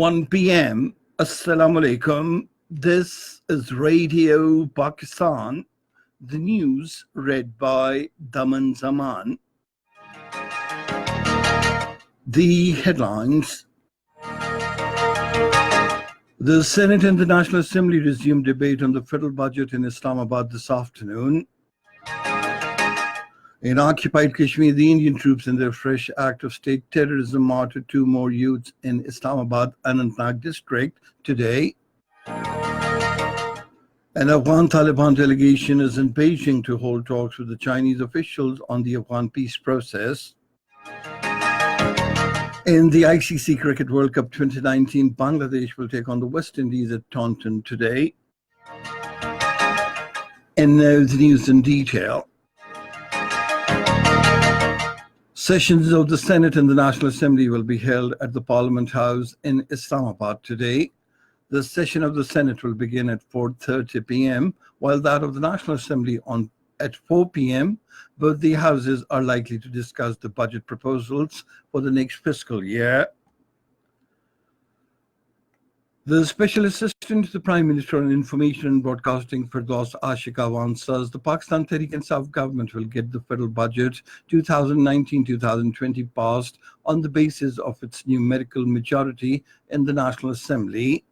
1 p.m. Assalamu alaikum. This is Radio Pakistan. The news read by Daman Zaman. The headlines. The Senate and the National Assembly resumed debate on the federal budget in Islamabad this afternoon. In occupied Kashmir, the Indian troops in their fresh act of state terrorism martyred 2 more youths in Islamabad, Anantnag district today. An Afghan Taliban delegation is in Beijing to hold talks with the Chinese officials on the Afghan peace process. In the ICC Cricket World Cup 2019, Bangladesh will take on the West Indies at Taunton today. And now the news in detail. Sessions of the Senate and the National Assembly will be held at the Parliament House in Islamabad today. The session of the Senate will begin at 4:30 p.m., while that of the National Assembly at 4 p.m. Both the houses are likely to discuss the budget proposals for the next fiscal year. The Special Assistant to the Prime Minister on Information and Broadcasting, Firdaus Ashik Awan, says the Pakistan Tehreek-e-Insaf government will get the federal budget 2019-2020 passed on the basis of its numerical majority in the National Assembly.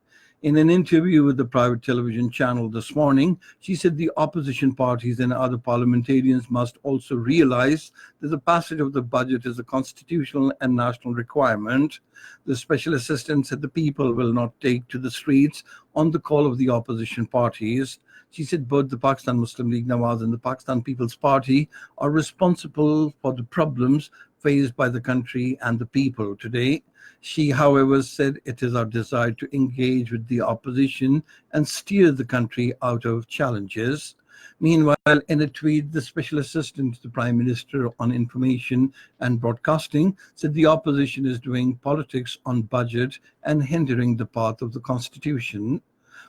In an interview with the private television channel this morning, she said the opposition parties and other parliamentarians must also realize that the passage of the budget is a constitutional and national requirement. The special assistant said the people will not take to the streets on the call of the opposition parties. She said both the Pakistan Muslim League Nawaz and the Pakistan People's Party are responsible for the problems faced by the country and the people today. She, however, said it is our desire to engage with the opposition and steer the country out of challenges. Meanwhile, in a tweet, the Special Assistant to the Prime Minister on Information and Broadcasting said the opposition is doing politics on budget and hindering the path of the Constitution.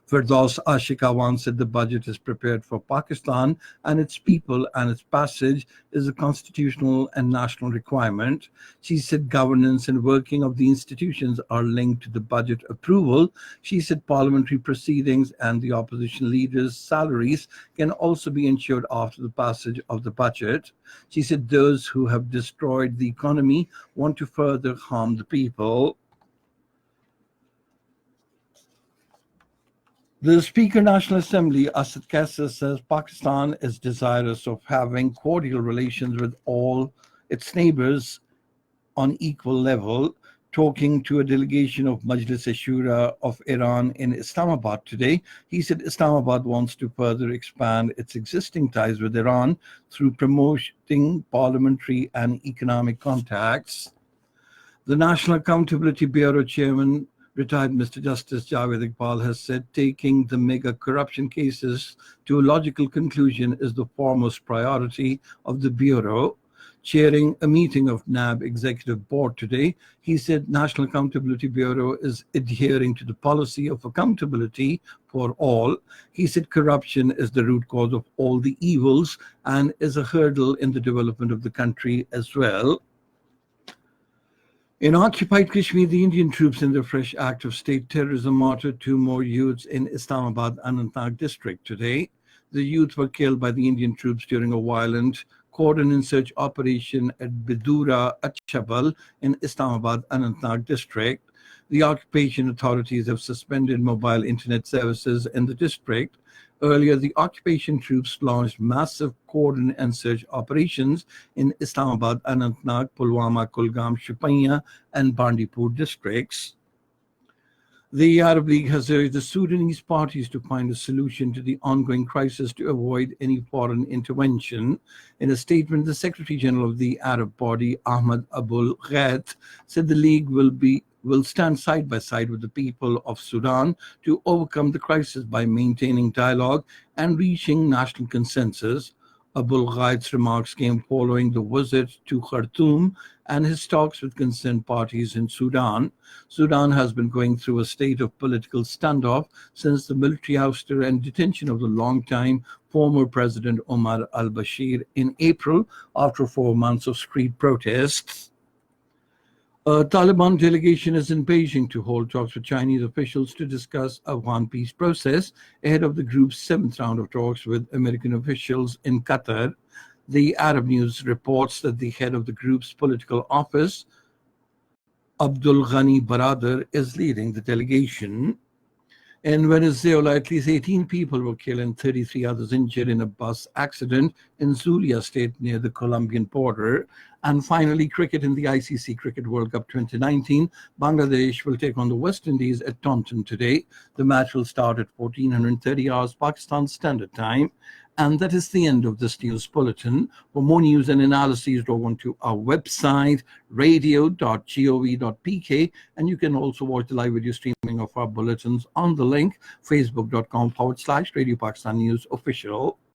Firdaus Ashik Awan said the budget is prepared for Pakistan and its people, and its passage is a constitutional and national requirement. She said governance and working of the institutions are linked to the budget approval. She said parliamentary proceedings and the opposition leaders' salaries can also be ensured after the passage of the budget. She said those who have destroyed the economy want to further harm the people. The Speaker National Assembly, Asad Kassar, says Pakistan is desirous of having cordial relations with all its neighbors on equal level. Talking to a delegation of Majlis-e-Shura of Iran in Islamabad today, he said Islamabad wants to further expand its existing ties with Iran through promoting parliamentary and economic contacts. The National Accountability Bureau Chairman, retired Mr. Justice Javed Iqbal, has said taking the mega corruption cases to a logical conclusion is the foremost priority of the Bureau. Chairing a meeting of NAB Executive Board today, he said National Accountability Bureau is adhering to the policy of accountability for all. He said corruption is the root cause of all the evils and is a hurdle in the development of the country as well. In occupied Kashmir, the Indian troops in their fresh act of state terrorism martyred 2 more youths in Islamabad, Anantnag district today. The youths were killed by the Indian troops during a violent cordon and search operation at Bidura Achabal in Islamabad, Anantnag district. The occupation authorities have suspended mobile internet services in the district. Earlier, the occupation troops launched massive cordon and search operations in Islamabad, Anantnag, Pulwama, Kulgam, Shupaiya, and Bandipur districts. The Arab League has urged the Sudanese parties to find a solution to the ongoing crisis to avoid any foreign intervention. In a statement, the Secretary General of the Arab body, Ahmad Abul Ghait, said the League will stand side by side with the people of Sudan to overcome the crisis by maintaining dialogue and reaching national consensus. Abul Ghait's remarks came following the visit to Khartoum and his talks with concerned parties in Sudan. Sudan has been going through a state of political standoff since the military ouster and detention of the long-time former President Omar al-Bashir in April after 4 months of street protests. A Taliban delegation is in Beijing to hold talks with Chinese officials to discuss Afghan peace process ahead of the group's seventh round of talks with American officials in Qatar. The Arab News reports that the head of the group's political office, Abdul Ghani Baradar, is leading the delegation. In Venezuela, at least 18 people were killed and 33 others injured in a bus accident in Zulia state near the Colombian border. And finally, cricket in the ICC Cricket World Cup 2019. Bangladesh will take on the West Indies at Taunton today. The match will start at 1430 hours Pakistan Standard Time. And that is the end of this news bulletin. For more news and analyses, log on to our website, radio.gov.pk, and you can also watch the live video streaming of our bulletins on the link, facebook.com/Radio Pakistan News Official.